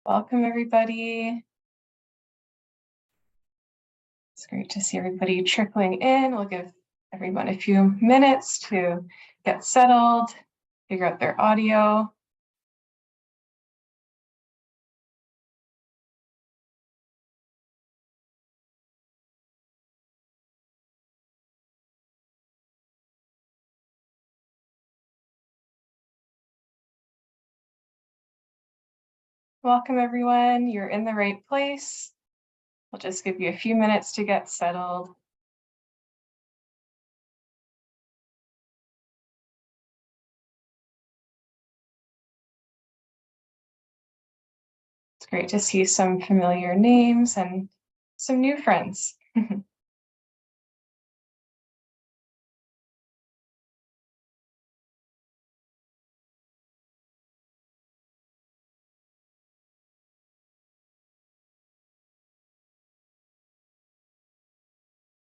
Welcome, everybody. It's great to see everybody trickling in. We'll give everyone a few minutes to get settled, figure out their audio. Welcome, everyone. You're in the right place. We'll just give you a few minutes to get settled. It's great to see some familiar names and some new friends.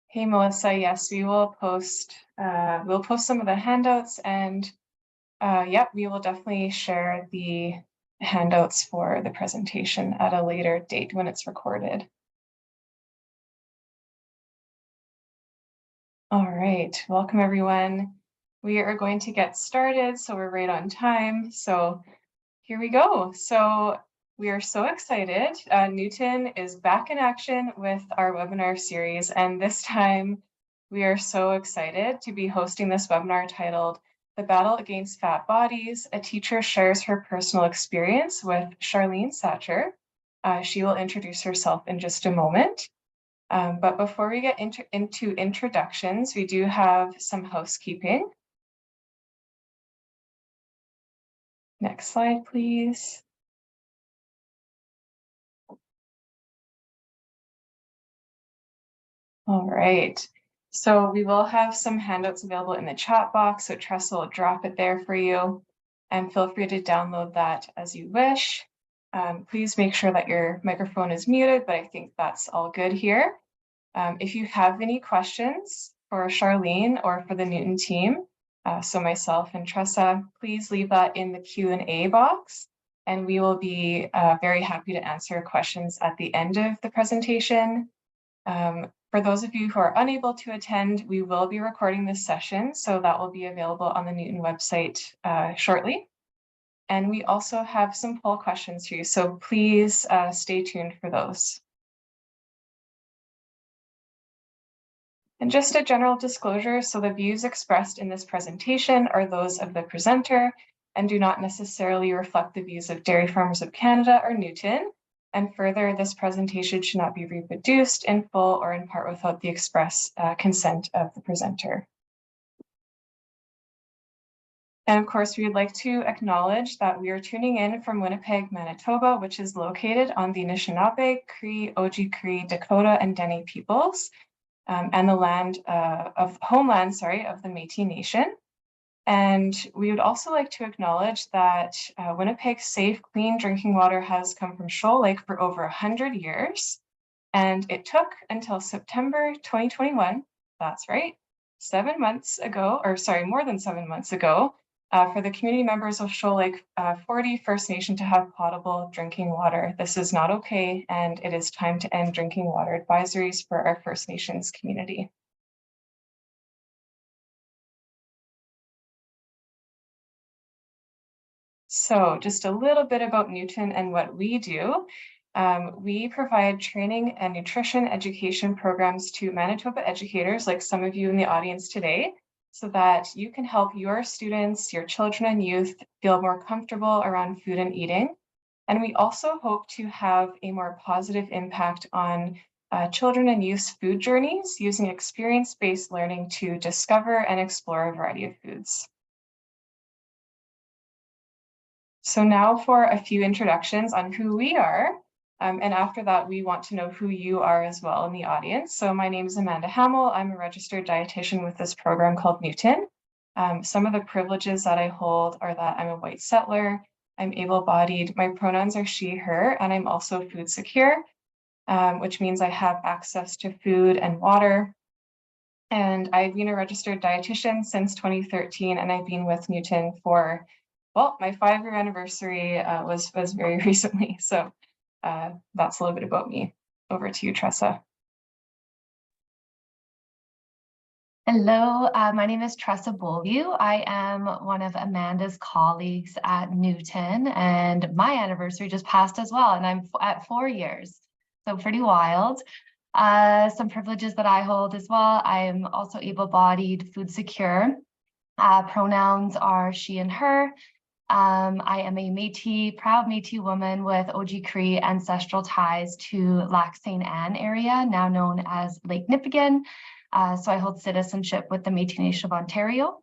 Hey, Melissa. Yes, we will post. We'll post some of the handouts, and yep, we will definitely share the handouts for the presentation at a later date when it's recorded. All right, welcome everyone. We are going to get started, so we're right on time. So here we go. So we are so excited. Newton is back in action with our webinar series, and this time we are so excited to be hosting this webinar titled "The Battle Against Fat Bodies, a Teacher Shares Her Personal Experience" with Charlene Sacher. She will introduce herself in just a moment. But before we get into introductions, we do have some housekeeping. Next slide, please. All right. So we will have some handouts available in the chat box, so Tressa will drop it there for you. And feel free to download that as you wish. Please make sure that your microphone is muted, but I think that's all good here. If you have any questions for Charlene or for the Newton team, so myself and Tressa, please leave that in the Q&A box, and we will be very happy to answer questions at the end of the presentation. For those of you who are unable to attend, we will be recording this session, so that will be available on the Newton website shortly. And we also have some poll questions for you, so please stay tuned for those. And just a general disclosure, so the views expressed in this presentation are those of the presenter and do not necessarily reflect the views of Dairy Farmers of Canada or Newton. And further, this presentation should not be reproduced in full or in part without the express consent of the presenter. And of course, we would like to acknowledge that we are tuning in from Winnipeg, Manitoba, which is located on the Anishinaabe, Cree, Oji-Cree, Dakota, and Dene peoples, and the homeland of the Métis Nation. And we would also like to acknowledge that Winnipeg's safe, clean drinking water has come from Shoal Lake for over 100 years. And it took until September 2021, that's right, more than 7 months ago, for the community members of Shoal Lake 40 First Nation to have potable drinking water. This is not okay, and it is time to end drinking water advisories for our First Nations community. So just a little bit about Newton and what we do. We provide training and nutrition education programs to Manitoba educators, like some of you in the audience today, so that you can help your students, your children and youth feel more comfortable around food and eating. And we also hope to have a more positive impact on children and youth's food journeys using experience-based learning to discover and explore a variety of foods. So now for a few introductions on who we are. And after that, we want to know who you are as well in the audience. So my name is Amanda Hamill. I'm a registered dietitian with this program called Newton. Some of the privileges that I hold are that I'm a white settler, I'm able-bodied, my pronouns are she, her, and I'm also food secure, which means I have access to food and water. And I've been a registered dietitian since 2013, and I've been with Newton for well, my 5-year anniversary was very recently. So that's a little bit about me. Over to you, Tressa. Hello, my name is Tressa Beaulieu. I am one of Amanda's colleagues at Newton, and my anniversary just passed as well, and I'm at 4 years, so pretty wild. Some privileges that I hold as well. I am also able-bodied, food secure. Pronouns are she and her. I am a Métis, proud Métis woman with OG Cree ancestral ties to Lac St. Anne area, now known as Lake Nipigon. So I hold citizenship with the Métis Nation of Ontario.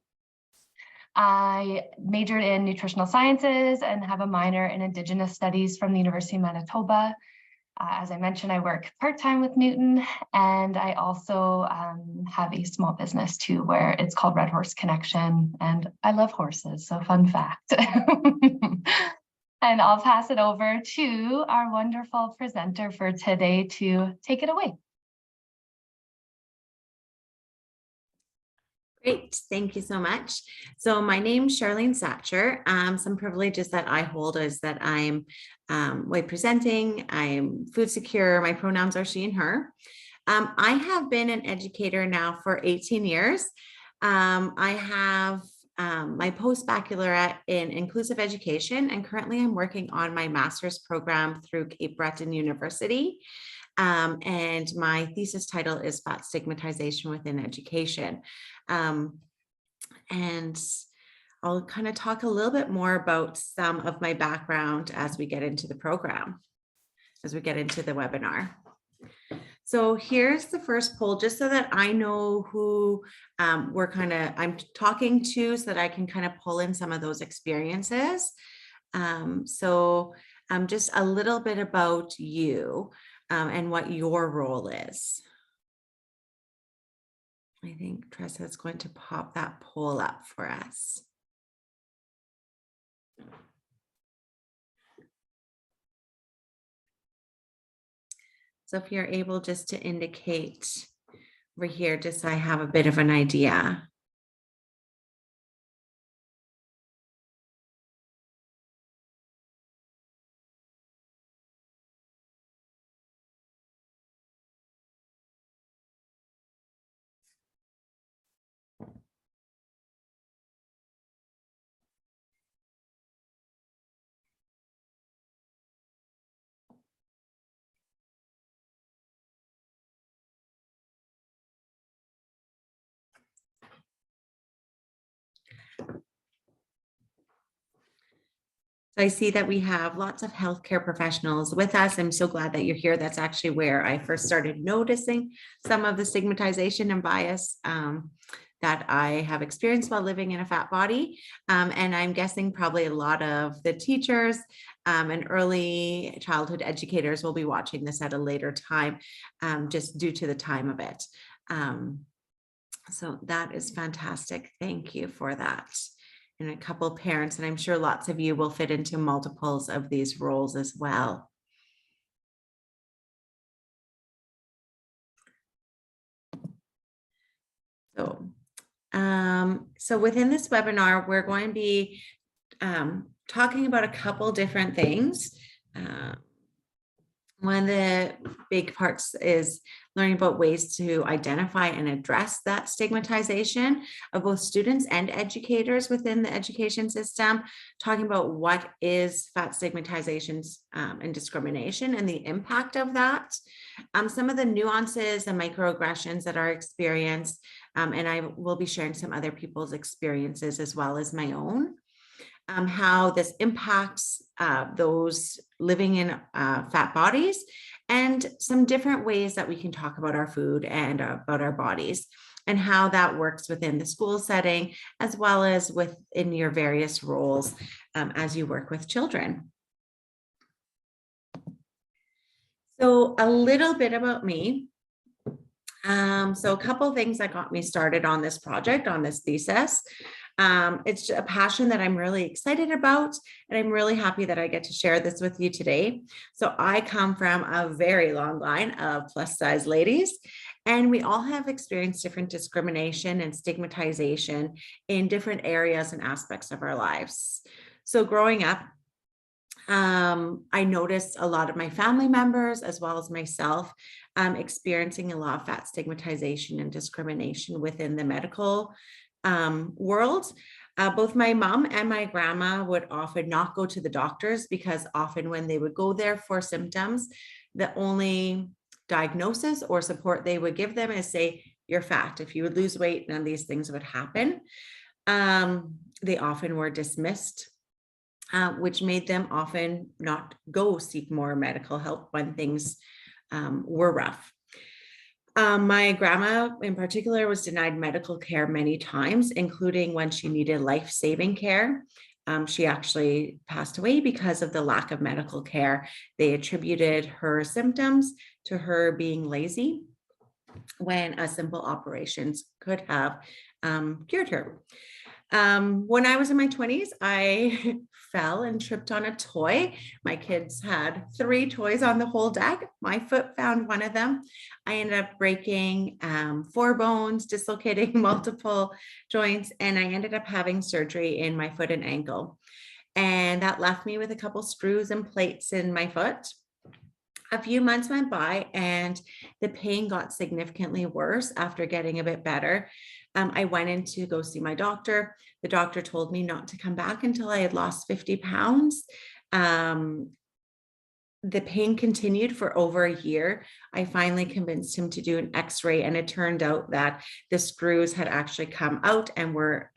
I majored in nutritional sciences and have a minor in Indigenous studies from the University of Manitoba. As I mentioned, I work part-time with Newton, and I also have a small business too, where it's called Red Horse Connection, and I love horses, so fun fact. And I'll pass it over to our wonderful presenter for today to take it away. Great, thank you so much. So my name's Charlene Sacher. Some privileges that I hold is that I'm white presenting, I'm food secure, my pronouns are she and her. I have been an educator now for 18 years. I have my post-baccalaureate in inclusive education, and currently I'm working on my master's program through Cape Breton University. And my thesis title is Fat Stigmatization Within Education. And I'll kind of talk a little bit more about some of my background as we get into the program, as we get into the webinar. So here's the first poll, just so that I know who I'm talking to, so that I can kind of pull in some of those experiences. So just a little bit about you and what your role is. I think Tressa is going to pop that poll up for us. So if you're able just to indicate over here, just so I have a bit of an idea. So I see that we have lots of healthcare professionals with us. I'm so glad that you're here. That's actually where I first started noticing some of the stigmatization and bias that I have experienced while living in a fat body. And I'm guessing probably a lot of the teachers and early childhood educators will be watching this at a later time, just due to the time of it. So that is fantastic. Thank you for that. And a couple of parents, and I'm sure lots of you will fit into multiples of these roles as well. So within this webinar, we're going to be talking about a couple different things. One of the big parts is learning about ways to identify and address that stigmatization of both students and educators within the education system, talking about what is fat stigmatization and discrimination and the impact of that, some of the nuances and microaggressions that are experienced, and I will be sharing some other people's experiences as well as my own. How this impacts those living in fat bodies, and some different ways that we can talk about our food and about our bodies, and how that works within the school setting, as well as within your various roles as you work with children. So a little bit about me. So a couple of things that got me started on this project, on this thesis. It's a passion that I'm really excited about, and I'm really happy that I get to share this with you today. So I come from a very long line of plus size ladies, and we all have experienced different discrimination and stigmatization in different areas and aspects of our lives. So growing up, I noticed a lot of my family members, as well as myself, experiencing a lot of fat stigmatization and discrimination within the medical world. Both my mom and my grandma would often not go to the doctors because often when they would go there for symptoms, the only diagnosis or support they would give them is say, you're fat. If you would lose weight, none of these things would happen. They often were dismissed, which made them often not go seek more medical help when things were rough. My grandma in particular was denied medical care many times, including when she needed life-saving care. She actually passed away because of the lack of medical care. They attributed her symptoms to her being lazy when a simple operations could have cured her. When I was in my 20s, I fell and tripped on a toy. My kids had 3 toys on the whole deck. My foot found one of them. I ended up breaking 4 bones, dislocating multiple joints, and I ended up having surgery in my foot and ankle. And that left me with a couple screws and plates in my foot. A few months went by and the pain got significantly worse after getting a bit better. I went in to go see my doctor. The doctor told me not to come back until I had lost 50 pounds. The pain continued for over a year. I finally convinced him to do an x-ray, and it turned out that the screws had actually come out and were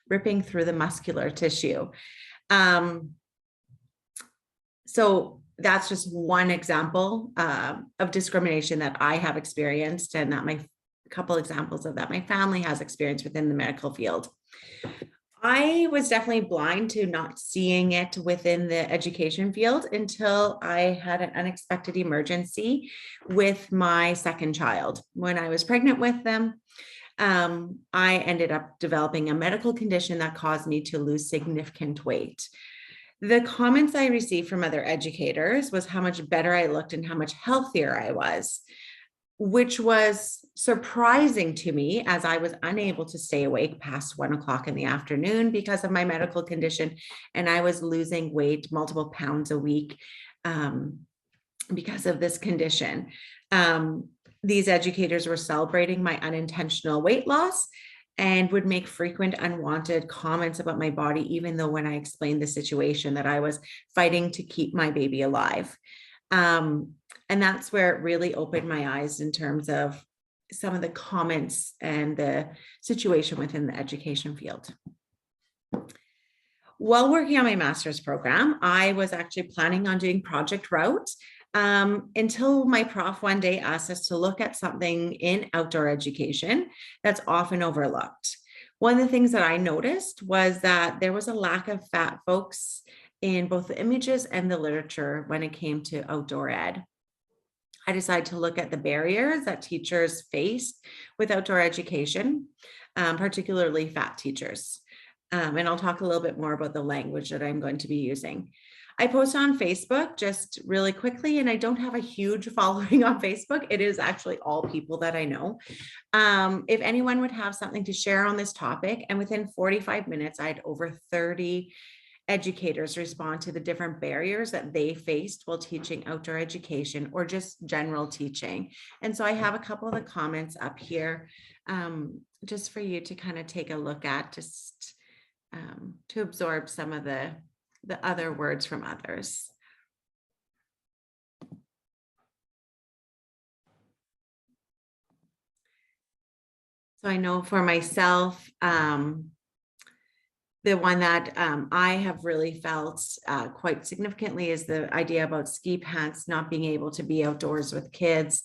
ripping through the muscular tissue. So that's just one example of discrimination that I have experienced, and that couple examples of that my family has experienced within the medical field. I was definitely blind to not seeing it within the education field until I had an unexpected emergency with my second child. When I was pregnant with them, I ended up developing a medical condition that caused me to lose significant weight. The comments I received from other educators was how much better I looked and how much healthier I was, which was surprising to me as I was unable to stay awake past 1 o'clock in the afternoon because of my medical condition. And I was losing weight, multiple pounds a week because of this condition. These educators were celebrating my unintentional weight loss and would make frequent unwanted comments about my body, even though when I explained the situation that I was fighting to keep my baby alive. And that's where it really opened my eyes in terms of some of the comments and the situation within the education field. While working on my master's program, I was actually planning on doing project route until my prof one day asked us to look at something in outdoor education that's often overlooked. One of the things that I noticed was that there was a lack of fat folks in both the images and the literature when it came to outdoor ed. I decided to look at the barriers that teachers faced with outdoor education, particularly fat teachers. And I'll talk a little bit more about the language that I'm going to be using. I post on Facebook just really quickly, and I don't have a huge following on Facebook. It is actually all people that I know. If anyone would have something to share on this topic, and within 45 minutes, I had over 30 educators respond to the different barriers that they faced while teaching outdoor education or just general teaching. And so I have a couple of the comments up here just for you to kind of take a look at, just to absorb some of the other words from others. So I know for myself, the one that I have really felt quite significantly is the idea about ski pants not being able to be outdoors with kids.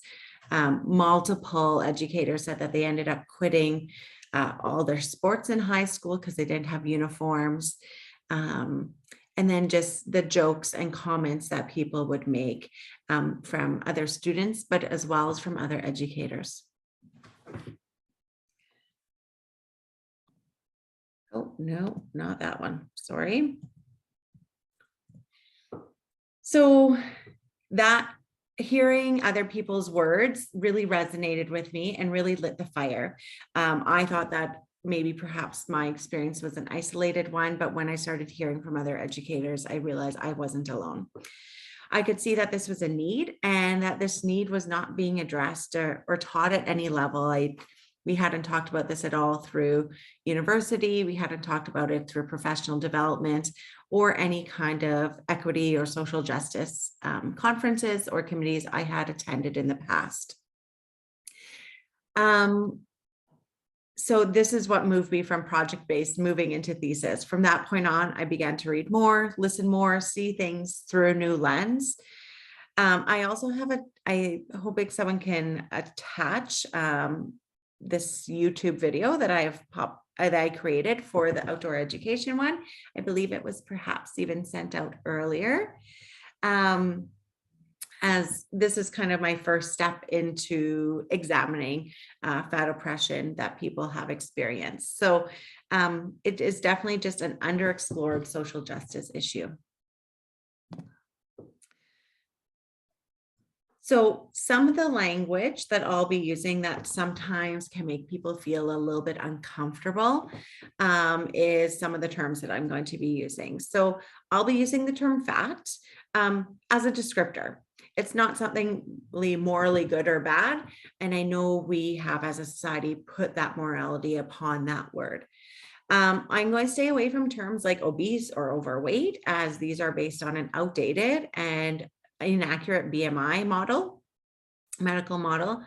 Multiple educators said that they ended up quitting all their sports in high school because they didn't have uniforms. And then just the jokes and comments that people would make from other students, but as well as from other educators. Oh, no, not that one. Sorry. So that hearing other people's words really resonated with me and really lit the fire. I thought that maybe perhaps my experience was an isolated one, but when I started hearing from other educators, I realized I wasn't alone. I could see that this was a need and that this need was not being addressed or taught at any level. We hadn't talked about this at all through university. We hadn't talked about it through professional development or any kind of equity or social justice conferences or committees I had attended in the past. So this is what moved me from project-based moving into thesis. From that point on, I began to read more, listen more, see things through a new lens. I also have I hope someone can attach this YouTube video that I created for the outdoor education one. I believe it was perhaps even sent out earlier. As this is kind of my first step into examining fat oppression that people have experienced. So it is definitely just an underexplored social justice issue. So some of the language that I'll be using that sometimes can make people feel a little bit uncomfortable is some of the terms that I'm going to be using. So I'll be using the term fat as a descriptor. It's not something morally good or bad. And I know we have as a society put that morality upon that word. I'm going to stay away from terms like obese or overweight, as these are based on an outdated and inaccurate BMI model, medical model.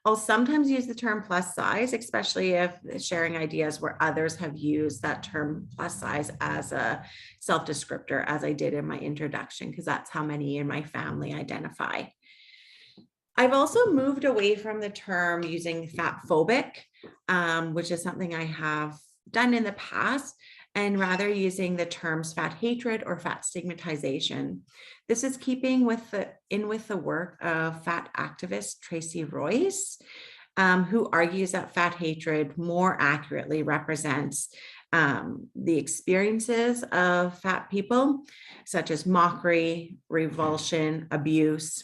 I'll sometimes use the term plus size, especially if sharing ideas where others have used that term plus size as a self-descriptor, as I did in my introduction, because that's how many in my family identify. I've also moved away from the term using fat phobic, which is something I have done in the past, and rather using the terms fat hatred or fat stigmatization. This is keeping with the work of fat activist Tracy Royce, who argues that fat hatred more accurately represents the experiences of fat people, such as mockery, revulsion, abuse.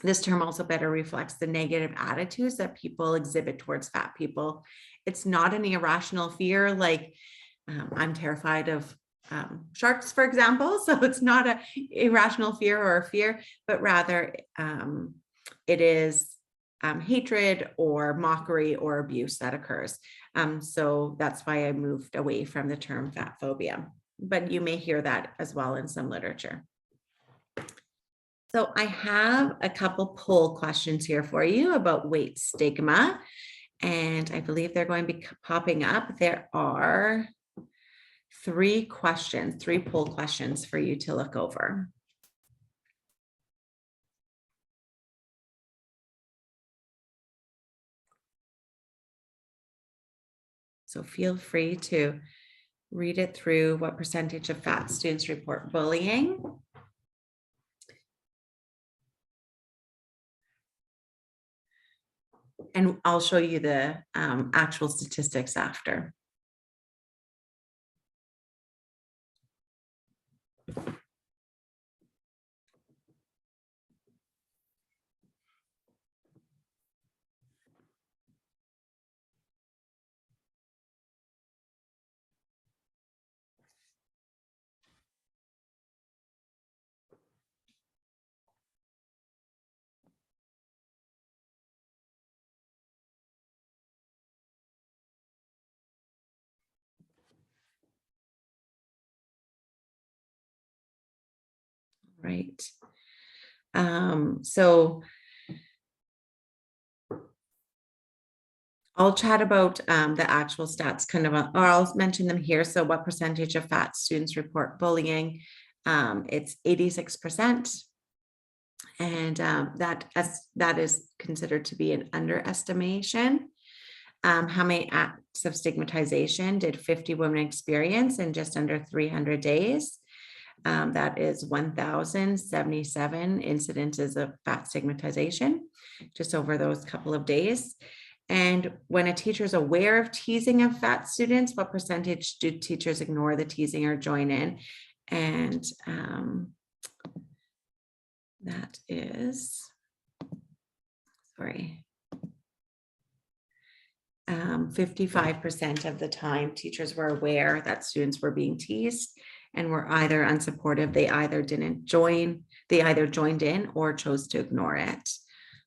This term also better reflects the negative attitudes that people exhibit towards fat people. It's not an irrational fear like I'm terrified of sharks, for example. So it's not an irrational fear or a fear, but rather it is hatred or mockery or abuse that occurs. So that's why I moved away from the term fat phobia, but you may hear that as well in some literature. So I have a couple poll questions here for you about weight stigma, and I believe they're going to be popping up. There are three poll questions for you to look over. So feel free to read it through. What percentage of fat students report bullying? And I'll show you the actual statistics after. Right. So I'll chat about the actual stats or I'll mention them here. So what percentage of fat students report bullying? It's 86%. And that is considered to be an underestimation. How many acts of stigmatization did 50 women experience in just under 300 days? That is 1,077 incidences of fat stigmatization, just over those couple of days. And when a teacher is aware of teasing of fat students, what percentage do teachers ignore the teasing or join in? And that is, sorry. 55% of the time, teachers were aware that students were being teased and were either unsupportive. They either joined in or chose to ignore it.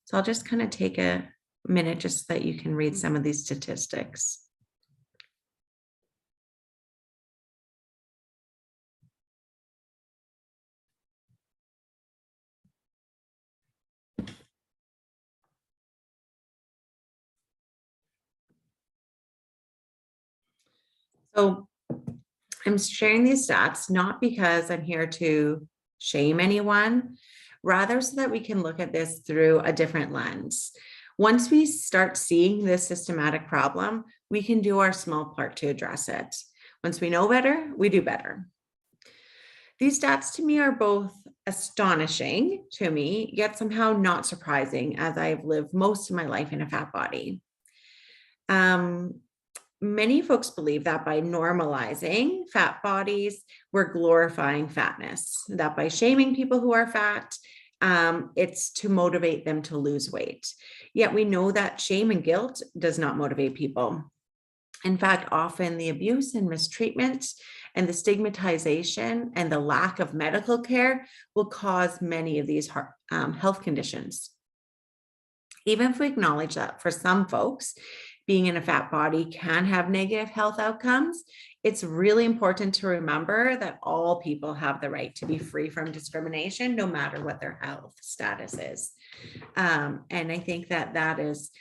So I'll just kind of take a minute just so that you can read some of these statistics. So I'm sharing these stats not because I'm here to shame anyone, rather so that we can look at this through a different lens. Once we start seeing this systematic problem, we can do our small part to address it. Once we know better, we do better. These stats to me are both astonishing to me, yet somehow not surprising, as I've lived most of my life in a fat body. Many folks believe that by normalizing fat bodies, we're glorifying fatness, that by shaming people who are fat, it's to motivate them to lose weight. Yet we know that shame and guilt does not motivate people. In fact, often the abuse and mistreatment and the stigmatization and the lack of medical care will cause many of these health conditions. Even if we acknowledge that for some folks, being in a fat body can have negative health outcomes, it's really important to remember that all people have the right to be free from discrimination, no matter what their health status is. And I think that that is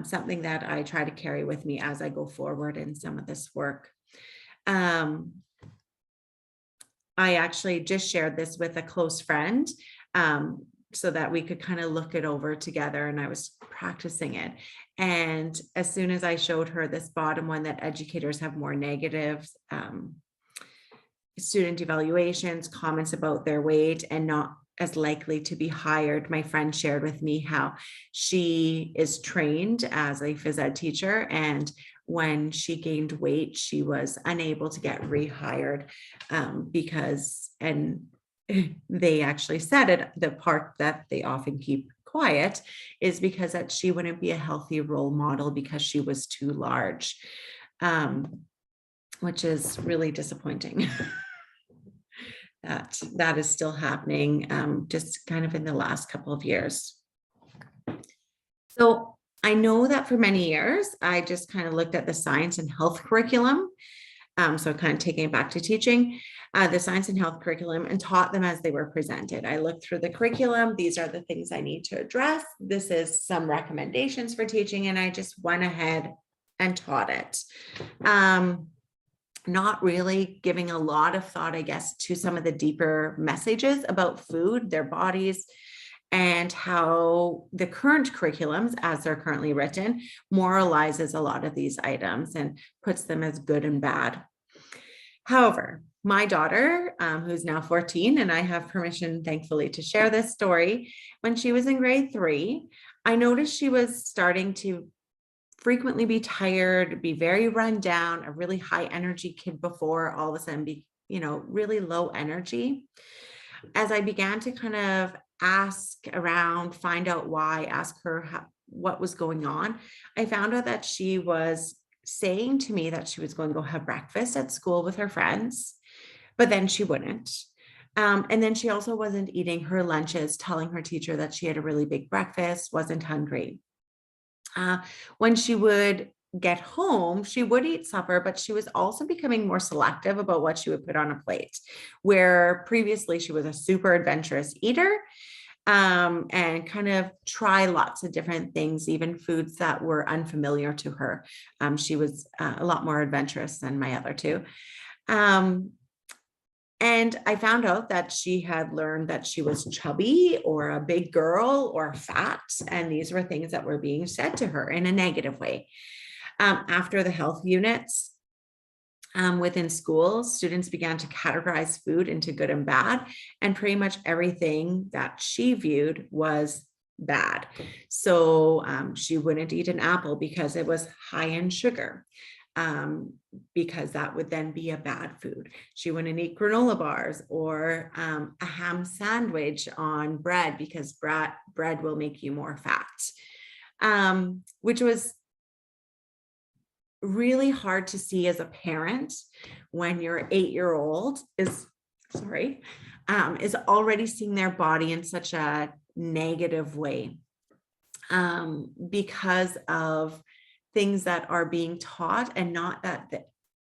something that I try to carry with me as I go forward in some of this work. I actually just shared this with a close friend so that we could kind of look it over together, and I was practicing it. And as soon as I showed her this bottom one, that educators have more negative student evaluations, comments about their weight, and not as likely to be hired, my friend shared with me how she is trained as a phys ed teacher, and when she gained weight, she was unable to get rehired because, and they actually said it, the part that they often keep quiet is because that she wouldn't be a healthy role model because she was too large, which is really disappointing. that is still happening just kind of in the last couple of years. So I know that for many years, I just kind of looked at the science and health curriculum. So kind of taking it back to teaching the science and health curriculum and taught them as they were presented. I looked through the curriculum. These are the things I need to address. This is some recommendations for teaching, and I just went ahead and taught it. Not really giving a lot of thought, I guess, to some of the deeper messages about food, their bodies, and how the current curriculums, as they're currently written, moralizes a lot of these items and puts them as good and bad. However, my daughter, who's now 14, and I have permission, thankfully, to share this story, when she was in grade 3, I noticed she was starting to frequently be tired, be very run down, a really high energy kid before all of a sudden be, really low energy. As I began to kind of ask around, find out why, ask her what was going on, I found out that she was saying to me that she was going to go have breakfast at school with her friends, but then she wouldn't. And then she also wasn't eating her lunches, telling her teacher that she had a really big breakfast, wasn't hungry. When she would get home, she would eat supper, but she was also becoming more selective about what she would put on a plate, where previously she was a super adventurous eater and kind of try lots of different things, even foods that were unfamiliar to her. She was a lot more adventurous than my other two. And I found out that she had learned that she was chubby or a big girl or fat. And these were things that were being said to her in a negative way. After the health units within schools, students began to categorize food into good and bad. And pretty much everything that she viewed was bad. So she wouldn't eat an apple because it was high in sugar. Because that would then be a bad food. She wouldn't eat granola bars or a ham sandwich on bread because bread will make you more fat, which was really hard to see as a parent when your 8-year-old is already seeing their body in such a negative way, because of things that are being taught, and not that the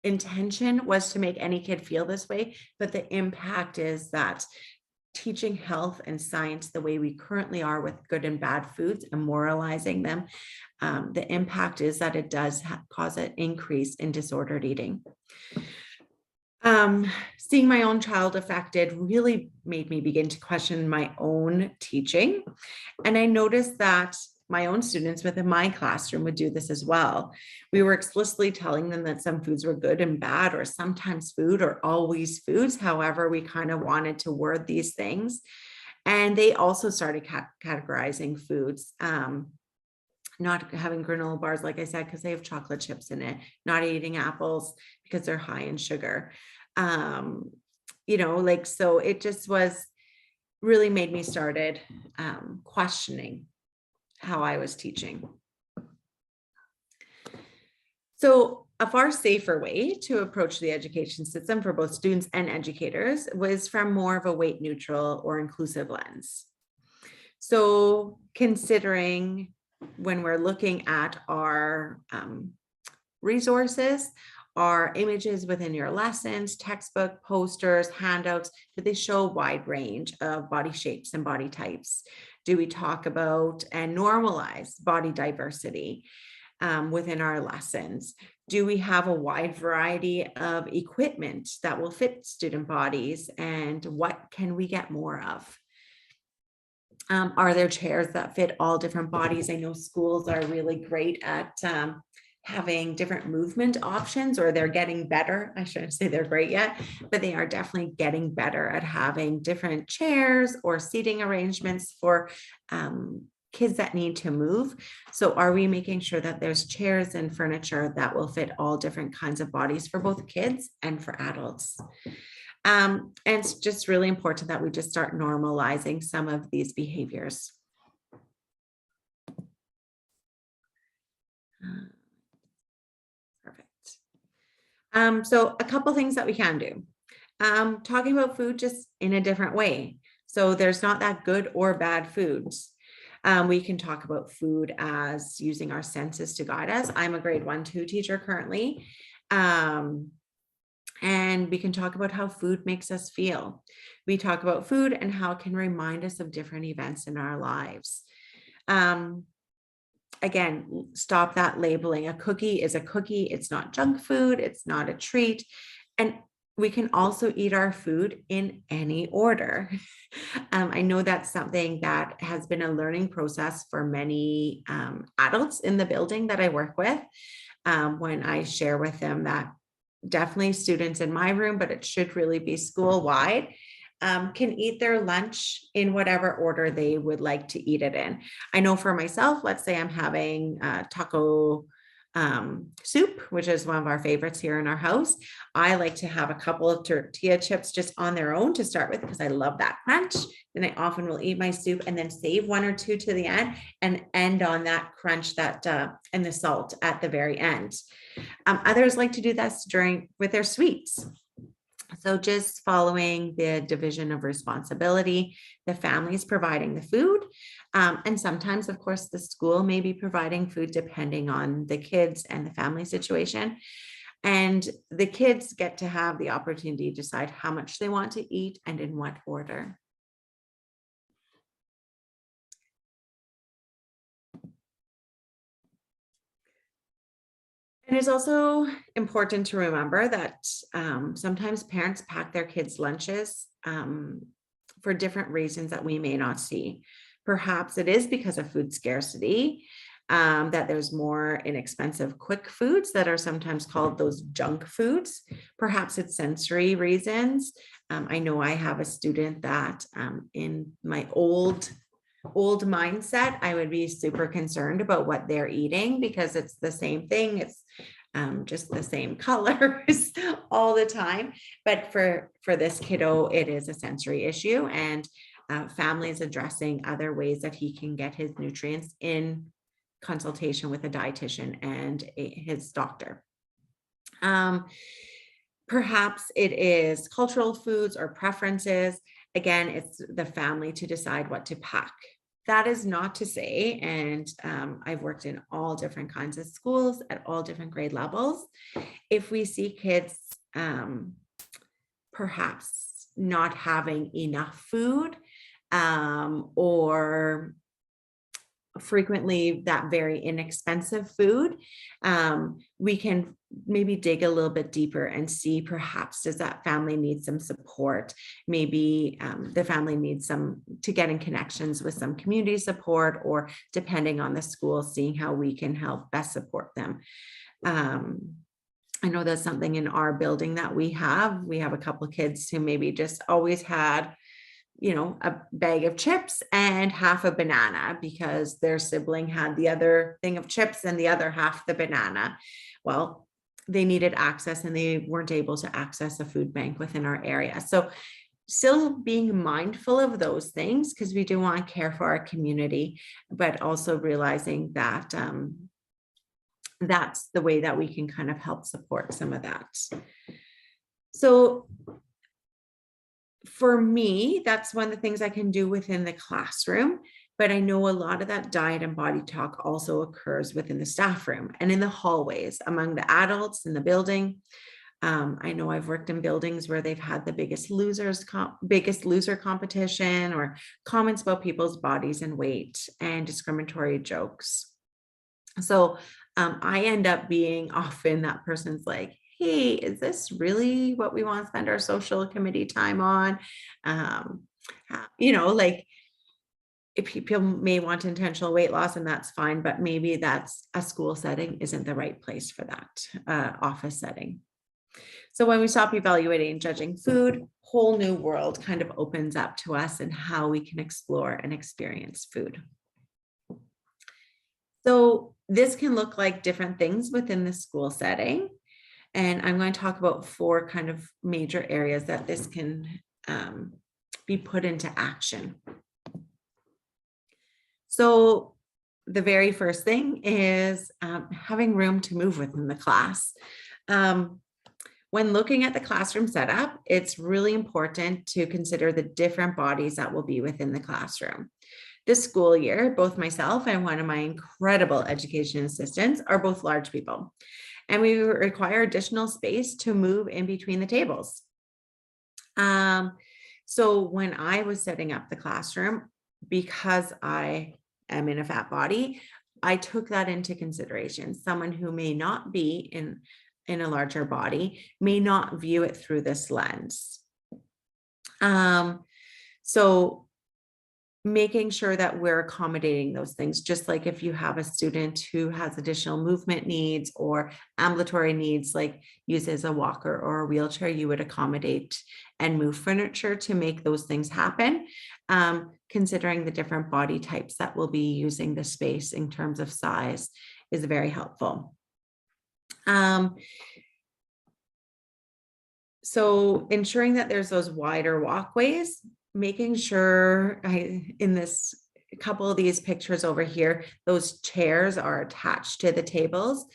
intention was to make any kid feel this way, but the impact is that teaching health and science the way we currently are with good and bad foods and moralizing them, the impact is that it does cause an increase in disordered eating. Seeing my own child affected really made me begin to question my own teaching. And I noticed that my own students within my classroom would do this as well. We were explicitly telling them that some foods were good and bad, or sometimes food, or always foods. However, we kind of wanted to word these things. And they also started categorizing foods. Not having granola bars, like I said, because they have chocolate chips in it, not eating apples because they're high in sugar. So it just really made me started questioning how I was teaching. So a far safer way to approach the education system for both students and educators was from more of a weight neutral or inclusive lens. So considering when we're looking at our resources, our images within your lessons, textbook, posters, handouts, do they show a wide range of body shapes and body types? Do we talk about and normalize body diversity within our lessons? Do we have a wide variety of equipment that will fit student bodies, and what can we get more of? Are there chairs that fit all different bodies? I know schools are really great at having different movement options, or they're getting better. I shouldn't say they're great yet, but they are definitely getting better at having different chairs or seating arrangements for kids that need to move. So are we making sure that there's chairs and furniture that will fit all different kinds of bodies for both kids and for adults? And it's just really important that we just start normalizing some of these behaviors. Perfect. So a couple things that we can do. Talking about food just in a different way. So there's not that good or bad foods. We can talk about food as using our senses to guide us. I'm a grade 1-2 teacher currently. And we can talk about how food makes us feel. We talk about food and how it can remind us of different events in our lives. Again, stop that labeling. A cookie is a cookie. It's not junk food. It's not a treat. And we can also eat our food in any order. I know that's something that has been a learning process for many adults in the building that I work with. When I share with them that definitely students in my room, but it should really be school-wide, can eat their lunch in whatever order they would like to eat it in. I know for myself, let's say I'm having taco soup, which is one of our favorites here in our house. I like to have a couple of tortilla chips just on their own to start with, because I love that crunch. Then I often will eat my soup and then save one or two to the end and end on that crunch and the salt at the very end. Others like to do this with their sweets. So just following the division of responsibility, the family is providing the food. And sometimes, of course, the school may be providing food depending on the kids and the family situation. And the kids get to have the opportunity to decide how much they want to eat and in what order. And it's also important to remember that sometimes parents pack their kids' lunches for different reasons that we may not see. Perhaps it is because of food scarcity, that there's more inexpensive quick foods that are sometimes called those junk foods. Perhaps it's sensory reasons. I know I have a student that in my old mindset, I would be super concerned about what they're eating, because it's the same thing. It's just the same colors all the time. But for this kiddo, it is a sensory issue, and family is addressing other ways that he can get his nutrients in consultation with a dietitian and his doctor. Perhaps it is cultural foods or preferences. Again, it's the family to decide what to pack. That is not to say, and I've worked in all different kinds of schools at all different grade levels. If we see kids perhaps not having enough food, or frequently that very inexpensive food, we can maybe dig a little bit deeper and see perhaps does that family need some support. Maybe the family needs some to get in connections with some community support, or depending on the school, seeing how we can help best support them. I know that's something in our building that we have a couple of kids who maybe just always had, you know, a bag of chips and half a banana because their sibling had the other thing of chips and the other half the banana. Well, they needed access and they weren't able to access a food bank within our area. So still being mindful of those things, because we do want to care for our community, but also realizing that that's the way that we can kind of help support some of that. So for me, that's one of the things I can do within the classroom, but I know a lot of that diet and body talk also occurs within the staff room and in the hallways among the adults in the building. I know I've worked in buildings where they've had the biggest loser competition, or comments about people's bodies and weight and discriminatory jokes. So I end up being often that person's like, hey, is this really what we want to spend our social committee time on? You know, like if people may want intentional weight loss, and that's fine, but maybe that's a school setting isn't the right place for that, office setting. So when we stop evaluating and judging food, whole new world kind of opens up to us and how we can explore and experience food. So this can look like different things within the school setting. And I'm going to talk about 4 kind of major areas that this can be put into action. So the very first thing is having room to move within the class. When looking at the classroom setup, it's really important to consider the different bodies that will be within the classroom. This school year, both myself and one of my incredible education assistants are both large people, and we require additional space to move in between the tables. So when I was setting up the classroom, because I am in a fat body, I took that into consideration. Someone who may not be in a larger body may not view it through this lens. So making sure that we're accommodating those things, just like if you have a student who has additional movement needs or ambulatory needs, like uses a walker or a wheelchair, you would accommodate and move furniture to make those things happen. Considering the different body types that will be using the space in terms of size is very helpful. So ensuring that there's those wider walkways, making sure in this couple of these pictures over here, those chairs are attached to the tables.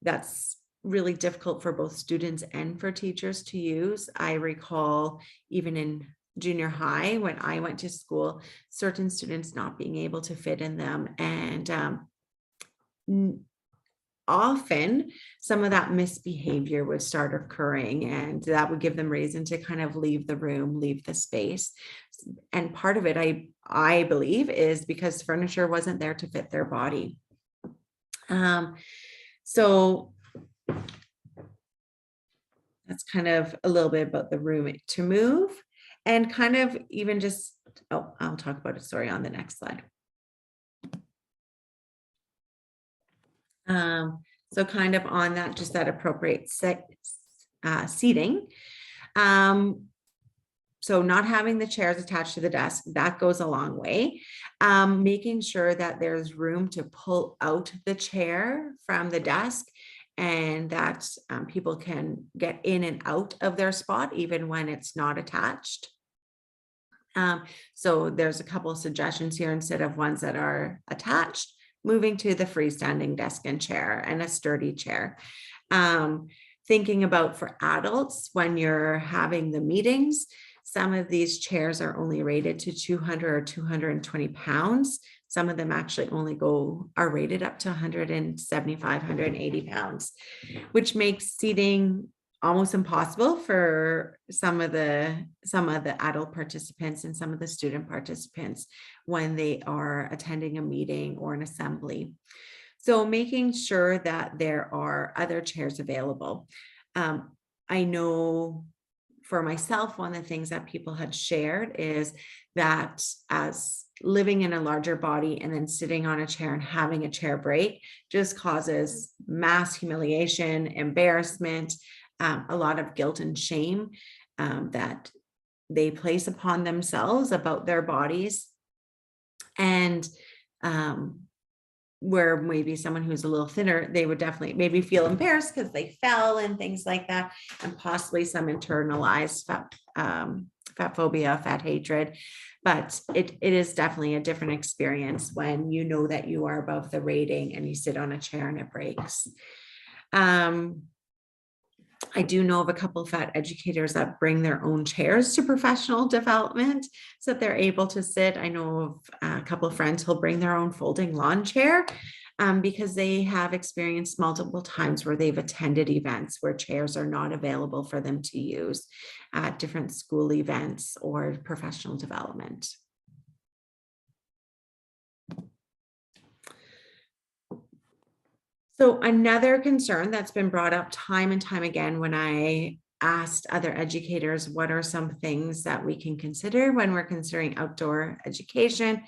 That's really difficult for both students and for teachers to use. I recall even in junior high, when I went to school, certain students not being able to fit in them, and often some of that misbehavior would start occurring, and that would give them reason to kind of leave the room, leave the space. And part of it, I believe, is because furniture wasn't there to fit their body. So that's kind of a little bit about the room to move, and kind of even just, oh, I'll talk about it, sorry, on the next slide. So kind of on that, just that appropriate seating. So not having the chairs attached to the desk, that goes a long way. Making sure that there's room to pull out the chair from the desk, and that people can get in and out of their spot even when it's not attached. So there's a couple of suggestions here. Instead of ones that are attached, moving to the freestanding desk and chair and a sturdy chair. Thinking about for adults, when you're having the meetings, some of these chairs are only rated to 200 or 220 pounds. Some of them actually only are rated up to 175, 180 pounds, which makes seating almost impossible for some of the adult participants and some of the student participants when they are attending a meeting or an assembly. So making sure that there are other chairs available. I know for myself, one of the things that people had shared is that as living in a larger body and then sitting on a chair and having a chair break just causes mass humiliation, embarrassment, a lot of guilt and shame that they place upon themselves about their bodies. And where maybe someone who's a little thinner, they would definitely maybe feel embarrassed because they fell and things like that, and possibly some internalized fat phobia, fat hatred. But it is definitely a different experience when you know that you are above the rating and you sit on a chair and it breaks. I do know of a couple of fat educators that bring their own chairs to professional development so that they're able to sit. I know of a couple of friends who'll bring their own folding lawn chair because they have experienced multiple times where they've attended events where chairs are not available for them to use at different school events or professional development. So another concern that's been brought up time and time again when I asked other educators, what are some things that we can consider when we're considering outdoor education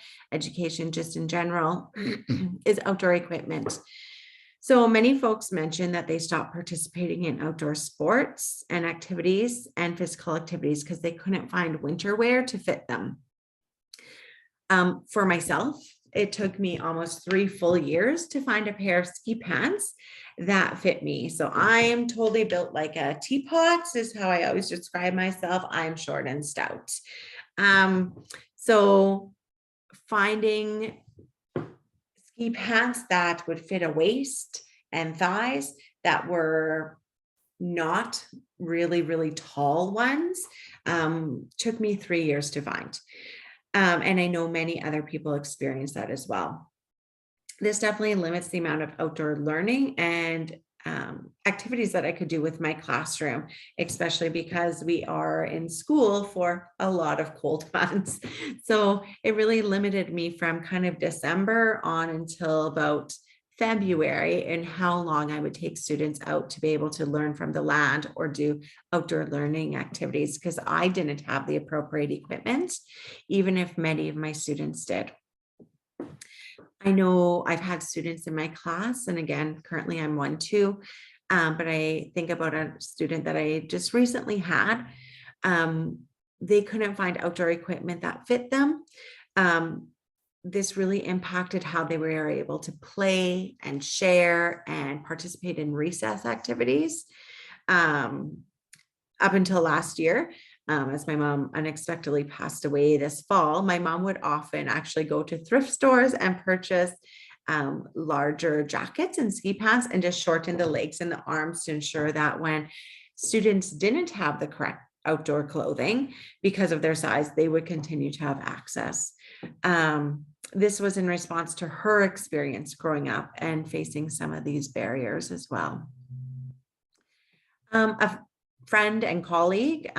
just in general, is outdoor equipment. So many folks mentioned that they stopped participating in outdoor sports and activities and physical activities because they couldn't find winter wear to fit them. For myself, it took me almost 3 full years to find a pair of ski pants that fit me. So I am totally built like a teapot, is how I always describe myself. I'm short and stout. So finding ski pants that would fit a waist and thighs that were not really, really tall ones took me 3 years to find. And I know many other people experience that as well. This definitely limits the amount of outdoor learning and activities that I could do with my classroom, especially because we are in school for a lot of cold months. So it really limited me from kind of December on until about February and how long I would take students out to be able to learn from the land or do outdoor learning activities, because I didn't have the appropriate equipment, even if many of my students did. I know I've had students in my class, and again, currently I'm one too, but I think about a student that I just recently had. They couldn't find outdoor equipment that fit them. This really impacted how they were able to play and share and participate in recess activities up until last year. As my mom unexpectedly passed away this fall, my mom would often actually go to thrift stores and purchase larger jackets and ski pants and just shorten the legs and the arms to ensure that when students didn't have the correct outdoor clothing because of their size, they would continue to have access. This was in response to her experience growing up and facing some of these barriers as well. A friend and colleague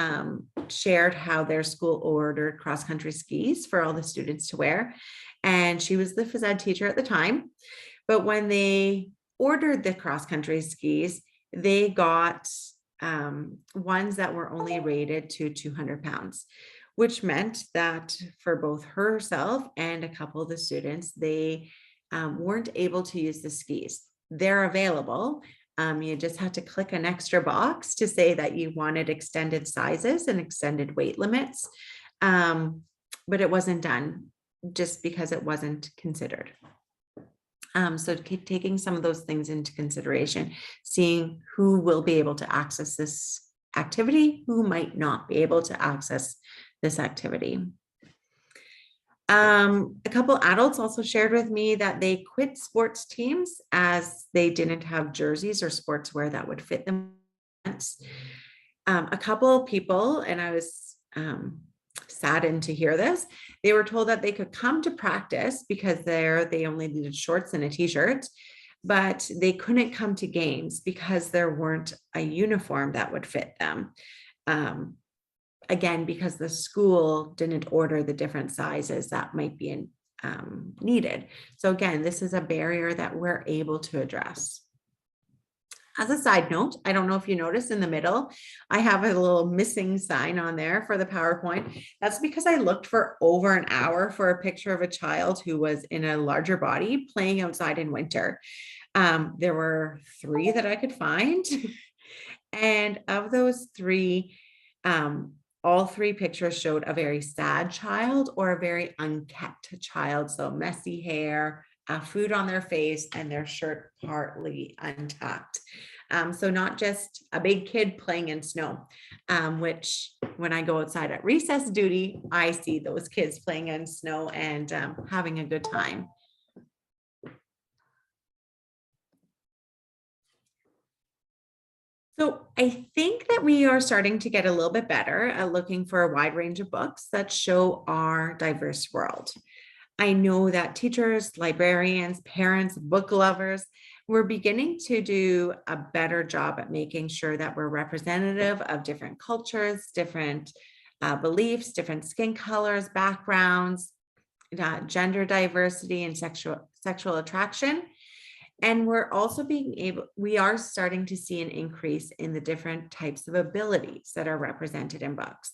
shared how their school ordered cross-country skis for all the students to wear. And she was the phys ed teacher at the time. But when they ordered the cross-country skis, they got ones that were only rated to 200 pounds, which meant that for both herself and a couple of the students, they weren't able to use the skis. They're available. You just had to click an extra box to say that you wanted extended sizes and extended weight limits, but it wasn't done just because it wasn't considered. So taking some of those things into consideration, seeing who will be able to access this activity, who might not be able to access this activity. A couple adults also shared with me that they quit sports teams as they didn't have jerseys or sportswear that would fit them. A couple people, and I was saddened to hear this, they were told that they could come to practice because they only needed shorts and a t-shirt, but they couldn't come to games because there weren't a uniform that would fit them. Again, because the school didn't order the different sizes that might be needed. So again, this is a barrier that we're able to address. As a side note, I don't know if you noticed in the middle, I have a little missing sign on there for the PowerPoint. That's because I looked for over an hour for a picture of a child who was in a larger body playing outside in winter. There were 3 that I could find. And of those 3, all 3 pictures showed a very sad child or a very unkept child. So messy hair, food on their face, and their shirt partly untucked. So not just a big kid playing in snow, which when I go outside at recess duty, I see those kids playing in snow and having a good time. So I think that we are starting to get a little bit better at looking for a wide range of books that show our diverse world. I know that teachers, librarians, parents, book lovers, we're beginning to do a better job at making sure that we're representative of different cultures, different beliefs, different skin colors, backgrounds, gender diversity, and sexual attraction. And we're also we are starting to see an increase in the different types of abilities that are represented in books.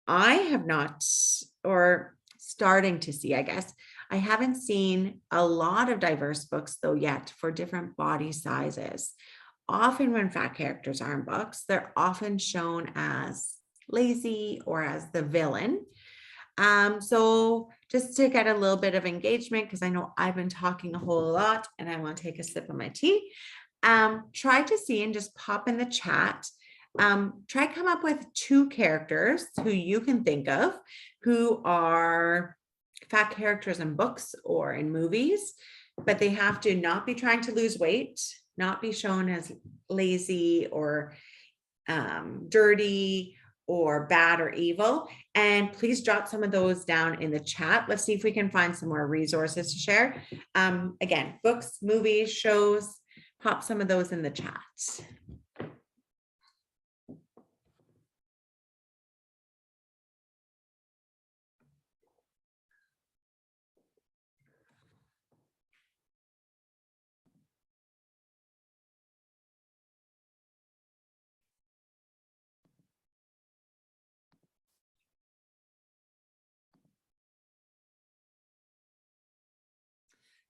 I have not, or starting to see, I guess, I haven't seen a lot of diverse books though yet for different body sizes. Often when fat characters are in books, they're often shown as lazy or as the villain. So just to get a little bit of engagement, because I know I've been talking a whole lot and I want to take a sip of my tea, try to see and just pop in the chat. Try come up with 2 characters who you can think of who are fat characters in books or in movies, but they have to not be trying to lose weight, not be shown as lazy or dirty or bad or evil. And please jot some of those down in the chat. Let's see if we can find some more resources to share. Again, books, movies, shows, pop some of those in the chat.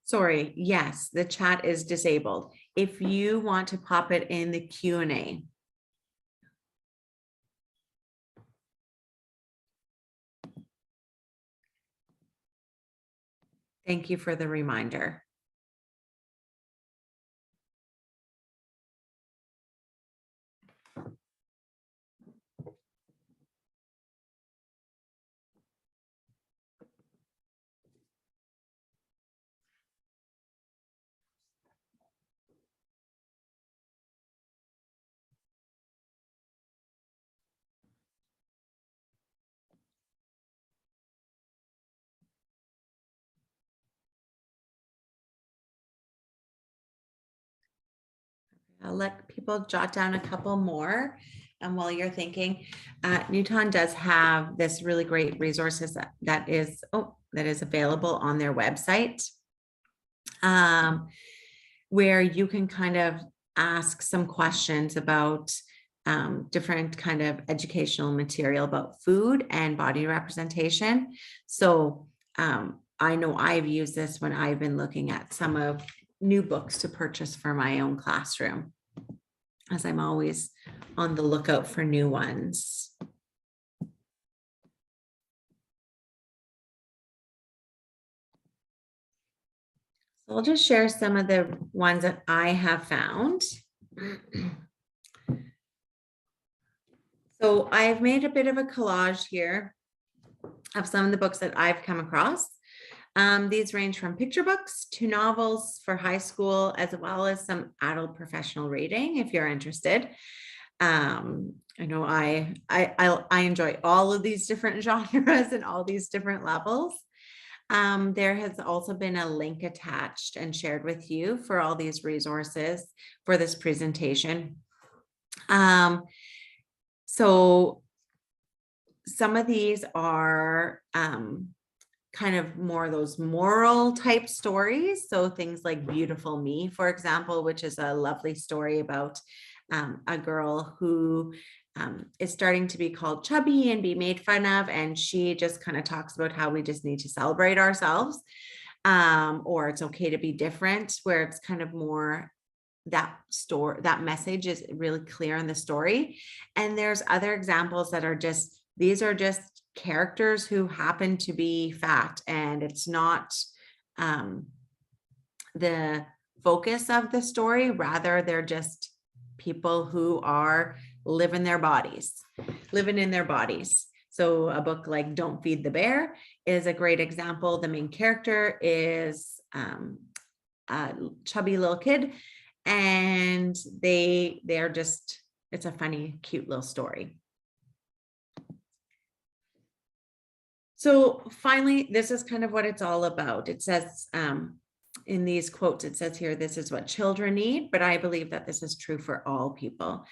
Sorry, yes, the chat is disabled. If you want to pop it in the Q&A. Thank you for the reminder. I'll let people jot down a couple more. And while you're thinking, Newton does have this really great resources that is available on their website, where you can kind of ask some questions about different kind of educational material about food and body representation. So I know I've used this when I've been looking at some of new books to purchase for my own classroom, as I'm always on the lookout for new ones. So I'll just share some of the ones that I have found. So I've made a bit of a collage here of some of the books that I've come across. These range from picture books to novels for high school, as well as some adult professional reading, if you're interested. I know I enjoy all of these different genres and all these different levels. There has also been a link attached and shared with you for all these resources for this presentation. So some of these are kind of more those moral type stories. So things like Beautiful Me, for example, which is a lovely story about a girl who is starting to be called chubby and be made fun of. And she just kind of talks about how we just need to celebrate ourselves, or it's okay to be different, where it's kind of more that message is really clear in the story. And there's other examples that are just, these are just characters who happen to be fat, and it's not the focus of the story. Rather, they're just people who are living in their bodies. So a book like Don't Feed the Bear is a great example. The main character is a chubby little kid, and they're just, it's a funny, cute little story. So finally, this is kind of what it's all about. It says in these quotes, it says here, this is what children need, but I believe that this is true for all people.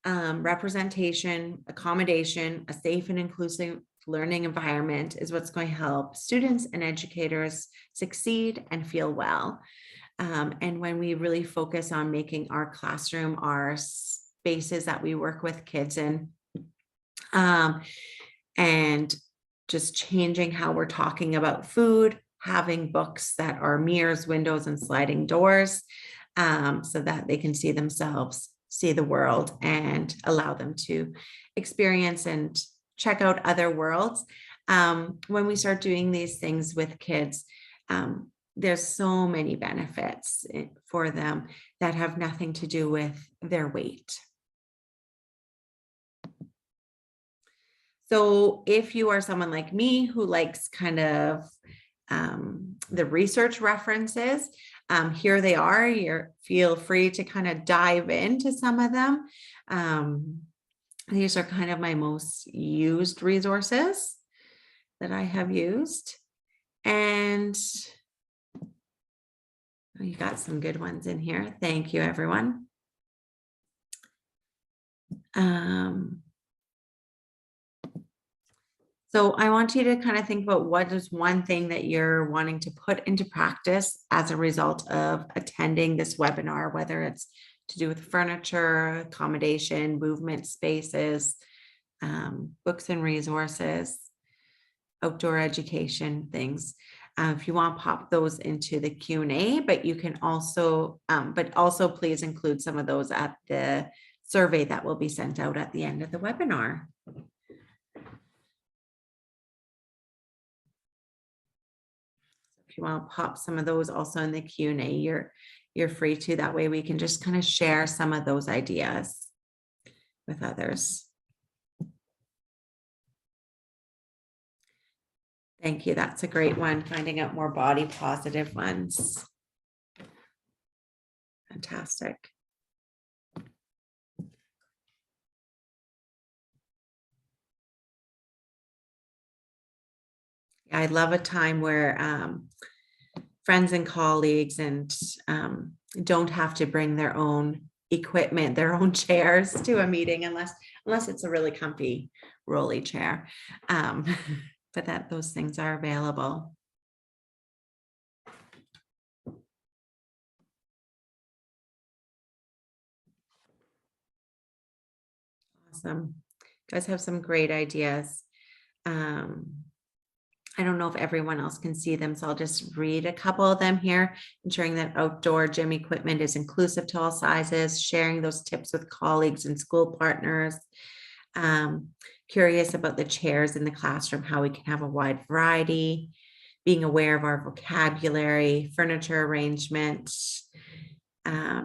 Representation, accommodation, a safe and inclusive learning environment is what's going to help students and educators succeed and feel well. And when we really focus on making our classroom our spaces that we work with kids in, and just changing how we're talking about food, having books that are mirrors, windows, and sliding doors, so that they can see themselves, see the world, and allow them to experience and check out other worlds. When we start doing these things with kids, there's so many benefits for them that have nothing to do with their weight. So if you are someone like me who likes kind of the research references, here they are. Feel free to kind of dive into some of them. These are kind of my most used resources that I have used. And you got some good ones in here. Thank you, everyone. So I want you to kind of think about what is one thing that you're wanting to put into practice as a result of attending this webinar, whether it's to do with furniture, accommodation, movement spaces, books and resources, outdoor education things. If you want to pop those into the Q&A, but you can also, please include some of those at the survey that will be sent out at the end of the webinar. If you want to pop some of those also in the Q&A, you're free to. That way we can just kind of share some of those ideas with others. Thank you. That's a great one. Finding out more body positive ones. Fantastic. I love a time where friends and colleagues and don't have to bring their own equipment, their own chairs to a meeting, unless it's a really comfy rolly chair. But that those things are available. Awesome. You guys have some great ideas. I don't know if everyone else can see them, so I'll just read a couple of them here. Ensuring that outdoor gym equipment is inclusive to all sizes, sharing those tips with colleagues and school partners. Curious about the chairs in the classroom, how we can have a wide variety, being aware of our vocabulary, furniture arrangement,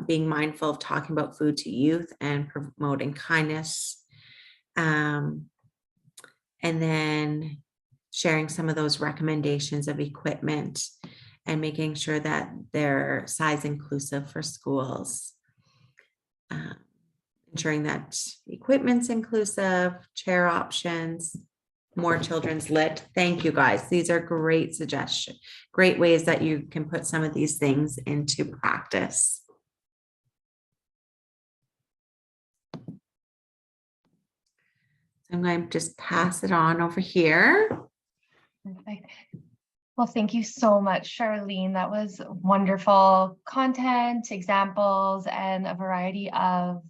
being mindful of talking about food to youth and promoting kindness. And then sharing some of those recommendations of equipment and making sure that they're size inclusive for schools. Ensuring that equipment's inclusive, chair options, more children's lit. Thank you, guys. These are great suggestions, great ways that you can put some of these things into practice. I'm going to just pass it on over here. Perfect. Well, thank you so much, Charlene. That was wonderful content, examples, and a variety of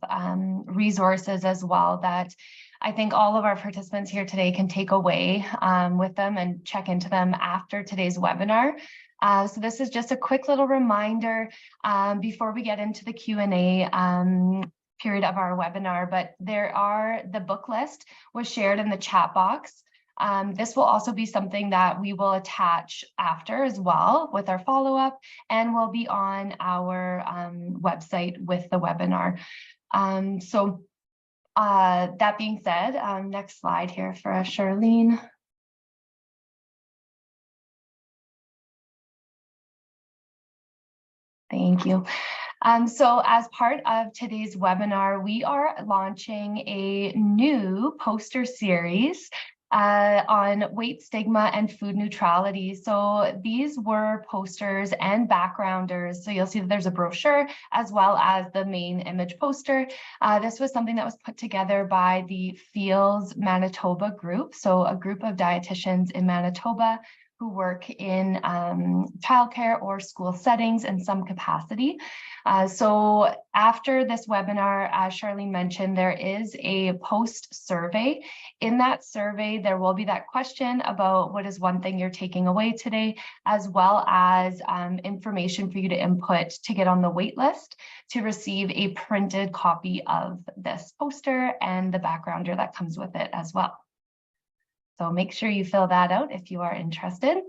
resources as well that I think all of our participants here today can take away with them and check into them after today's webinar. So this is just a quick little reminder before we get into the Q&A period of our webinar, but the book list was shared in the chat box. This will also be something that we will attach after as well with our follow-up, and will be on our website with the webinar. That being said, next slide here for us, Charlene. Thank you. So as part of today's webinar, we are launching a new poster series on weight stigma and food neutrality. So these were posters and backgrounders. So you'll see that there's a brochure as well as the main image poster. This was something that was put together by the Feels Manitoba group. So a group of dietitians in Manitoba who work in childcare or school settings in some capacity. So after this webinar, as Charlene mentioned, there is a post survey. In that survey, there will be that question about what is one thing you're taking away today, as well as information for you to input to get on the wait list to receive a printed copy of this poster and the backgrounder that comes with it as well. So make sure you fill that out if you are interested.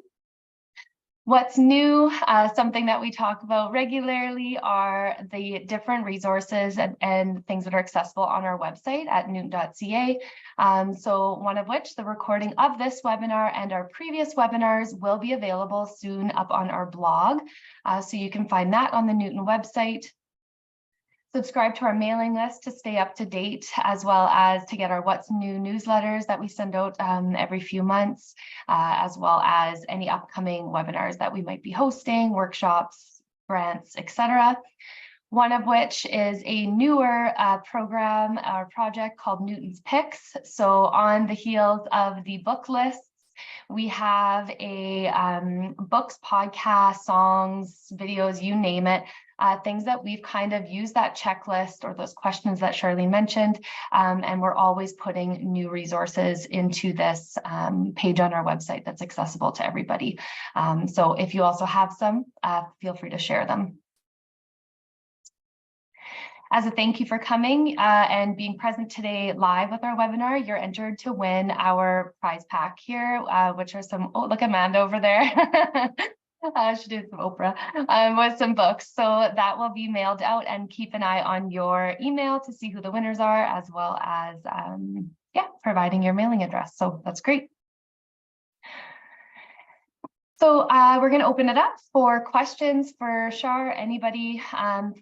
What's new, something that we talk about regularly are the different resources and things that are accessible on our website at newton.ca. So one of which, the recording of this webinar and our previous webinars will be available soon up on our blog. So you can find that on the Newton website. Subscribe to our mailing list to stay up to date, as well as to get our What's New newsletters that we send out every few months, as well as any upcoming webinars that we might be hosting, workshops, grants, etc. One of which is a newer program or project called Newton's Picks. So on the heels of the book lists, we have a books, podcasts, songs, videos, you name it, things that we've kind of used that checklist or those questions that Charlene mentioned, and we're always putting new resources into this page on our website that's accessible to everybody. So if you also have some, feel free to share them. As a thank you for coming and being present today live with our webinar, you're entered to win our prize pack here, which are some, oh, look, Amanda over there. I should do some Oprah with some books. So that will be mailed out, and keep an eye on your email to see who the winners are, as well as, providing your mailing address. So that's great. So we're going to open it up for questions for Char. Anybody,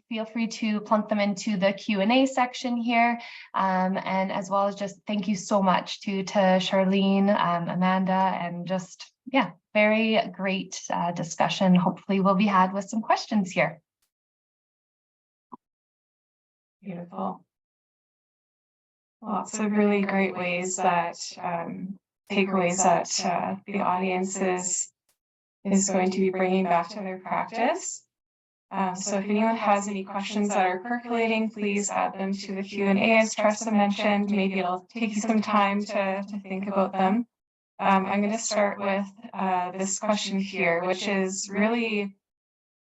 feel free to plunk them into the Q&A section here. And as well as just thank you so much to Charlene, Amanda, and just, yeah, very great discussion. Hopefully will be had with some questions here. Beautiful. Lots of really great ways that, takeaways that the audience is going to be bringing back to their practice. So if anyone has any questions that are percolating, please add them to the Q&A, as Tressa mentioned. Maybe it'll take you some time to think about them. I'm going to start with this question here, which is really,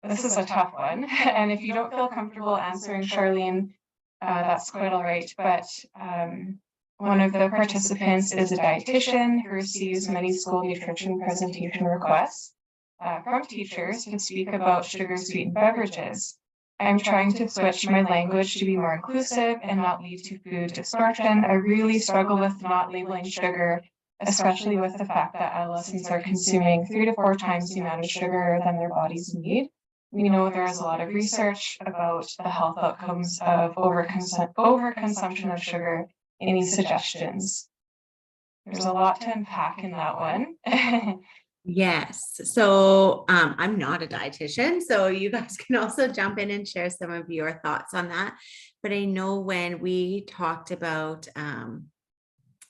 this is a tough one. And if you don't feel comfortable answering, Charlene, that's quite all right. But one of the participants is a dietitian who receives many school nutrition presentation requests from teachers to speak about sugar-sweetened beverages. I'm trying to switch my language to be more inclusive and not lead to food distortion. I really struggle with not labeling sugar especially with the fact that adolescents are consuming 3 to 4 times the amount of sugar than their bodies need. We know there is a lot of research about the health outcomes of overconsumption of sugar. Any suggestions? There's a lot to unpack in that one. Yes. So I'm not a dietitian, so you guys can also jump in and share some of your thoughts on that. But I know when we talked about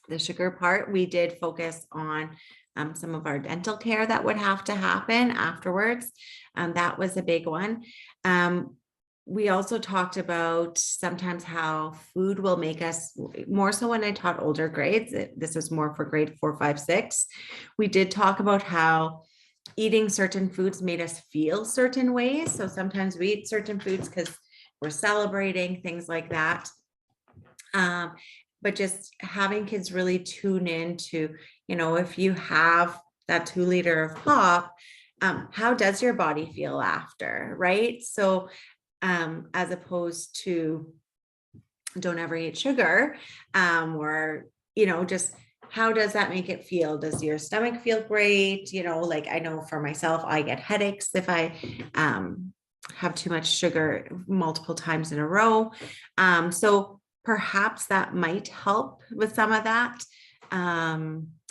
the sugar part, we did focus on some of our dental care that would have to happen afterwards. That was a big one. We also talked about sometimes how food will make us, more so when I taught older grades, this was more for grade 4, 5, 6. We did talk about how eating certain foods made us feel certain ways. So sometimes we eat certain foods because we're celebrating, things like that. But just having kids really tune in to, if you have that 2 liter of pop, how does your body feel after, right? So as opposed to don't ever eat sugar, or, just how does that make it feel? Does your stomach feel great? Like I know for myself, I get headaches if I have too much sugar multiple times in a row. So perhaps that might help with some of that.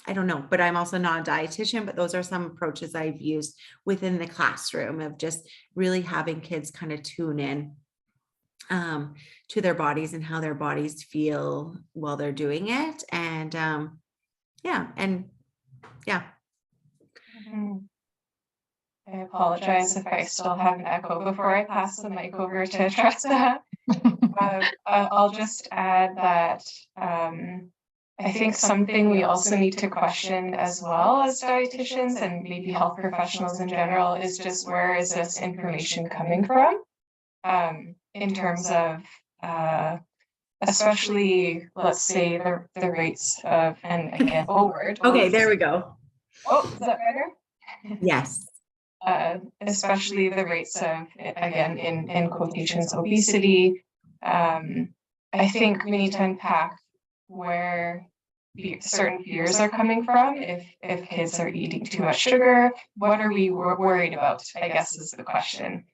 I don't know, but I'm also not a dietitian, but those are some approaches I've used within the classroom of just really having kids kind of tune in to their bodies and how their bodies feel while they're doing it. And yeah. Mhm. I apologize if I still have an echo before I pass the mic over to Tressa. I'll just add that I think something we also need to question as well as dietitians and maybe health professionals in general is just where is this information coming from, in terms of especially, let's say, the rates of, and again, Okay, there we go. Oh, is that better? Yes. Especially the rates of, again, in quotations, obesity. I think we need to unpack where certain fears are coming from. If kids are eating too much sugar, what are we worried about, I guess is the question.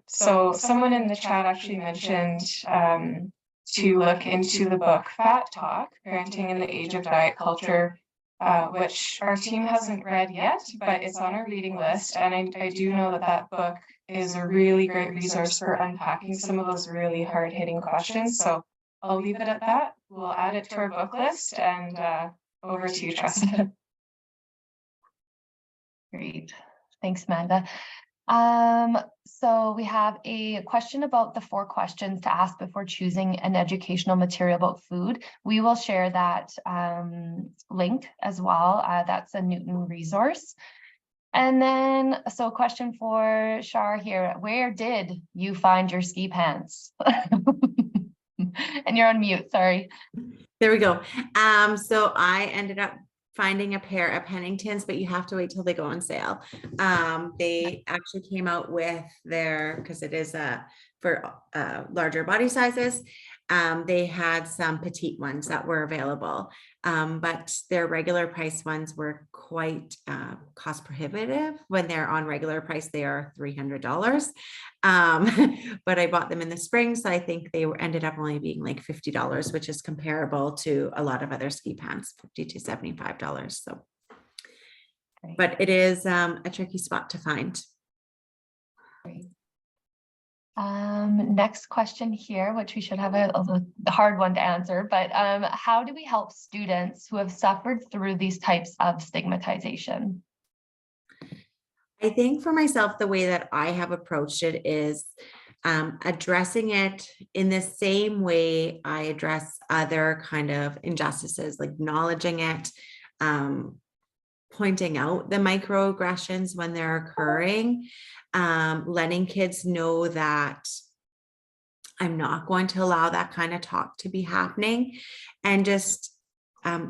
So someone in the chat actually mentioned to look into the book Fat Talk, Parenting in the Age of Diet Culture, which our team hasn't read yet, but it's on our reading list. And I do know that book is a really great resource for unpacking some of those really hard-hitting questions. So I'll leave it at that. We'll add it to our book list, and over to you, Tressa. Great. Thanks, Amanda. So we have a question about the 4 questions to ask before choosing an educational material about food. We will share that link as well. That's a Newton resource. And then, so question for Char here, where did you find your ski pants? And you're on mute, sorry. There we go. So I ended up finding a pair at Pennington's, but you have to wait till they go on sale. They actually came out with because it is for larger body sizes. They had some petite ones that were available, but their regular price ones were quite cost prohibitive. When they're on regular price, they are $300. But I bought them in the spring, so I think they ended up only being like $50, which is comparable to a lot of other ski pants, $50 to $75. So, but it is a tricky spot to find. Great. Next question here, which we should have a hard one to answer, but how do we help students who have suffered through these types of stigmatization? I think for myself, the way that I have approached it is addressing it in the same way I address other kind of injustices, like acknowledging it, pointing out the microaggressions when they're occurring, letting kids know that I'm not going to allow that kind of talk to be happening, and just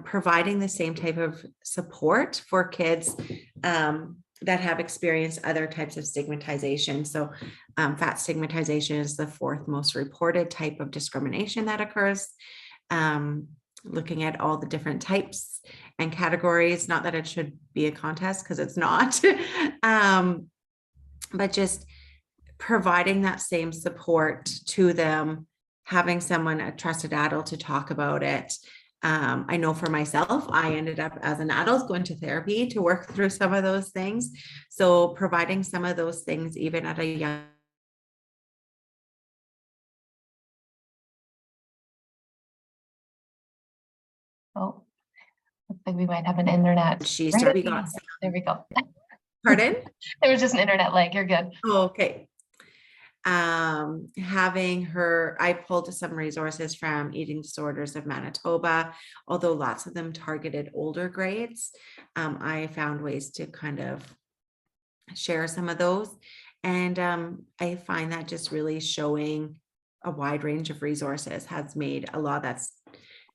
providing the same type of support for kids that have experienced other types of stigmatization. So fat stigmatization is the 4th most reported type of discrimination that occurs. Looking at all the different types and categories. Not that it should be a contest, because it's not. But just providing that same support to them, having someone, a trusted adult, to talk about it. I know for myself, I ended up as an adult going to therapy to work through some of those things. So providing some of those things even at a young Oh, looks like we might have an internet. she started, we got There we go. pardon? There was just an internet lag. You're good. Oh, okay. Having her, I pulled some resources from Eating Disorders of Manitoba, although lots of them targeted older grades. I found ways to kind of share some of those. And I find that just really showing a wide range of resources has made a lot that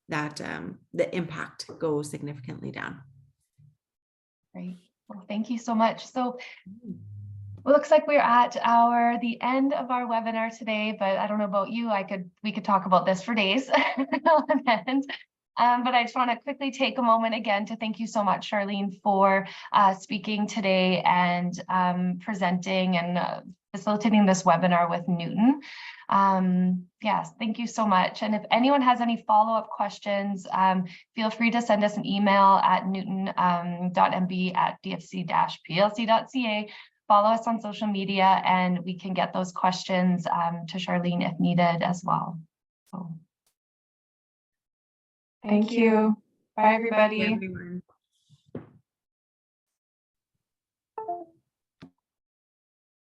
the impact goes significantly down. Great. Well, thank you so much. So it looks like we're at the end of our webinar today, but I don't know about you. We could talk about this for days on end. But I just want to quickly take a moment again to thank you so much, Charlene, for speaking today and presenting and facilitating this webinar with Newton. Yes, thank you so much. And if anyone has any follow-up questions, feel free to send us an email at newton.mb@dfc-plc.ca. Follow us on social media, and we can get those questions to Charlene if needed as well. So. Thank you. Bye, everybody. Everyone.